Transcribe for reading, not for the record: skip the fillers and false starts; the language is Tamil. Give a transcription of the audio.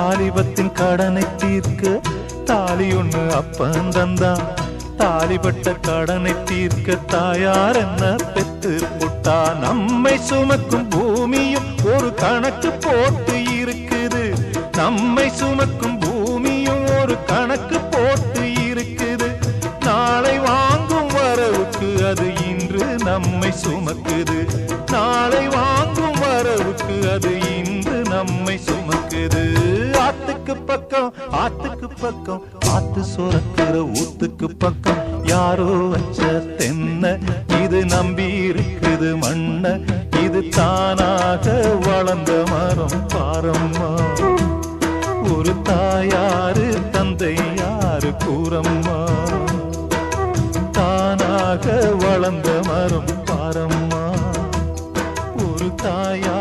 தாலிபத்தின் கடனை தீர்க்க தாலி ஒண்ணு அப்பன் தந்தான். தாலிபட்ட கடனை தீர்க்க தாயார் என்ன பெத்து புட்டா. நம்மை சுமக்கும் பூமியும் ஒரு கணக்கு போட்டு இருக்குது. நம்மை சுமக்கும் பூமியும் ஒரு கணக்கு போட்டு இருக்குது. நாளை வாங்கும் வரவுக்கு அது இன்று நம்மை சுமக்குது. நாளை வாங்கும் வரவுக்கு அது இன்று நம்மை சுமக்குது. ஆத்துக்கு பக்கம் ஆத்துக்கு பக்கம் ஆத்து சுரக்கிற ஊத்துக்கு பக்கம் யாரோ வச்ச தென்ன இது நம்பி இருக்குது மண்ண. இது தானாக வளர்ந்த மரம் பாரம்மா. ஒரு தாயாரு தந்தை யாரு கூறம்மா. தானாக வளர்ந்த மரம் பாரம்மா. ஒரு தாயார்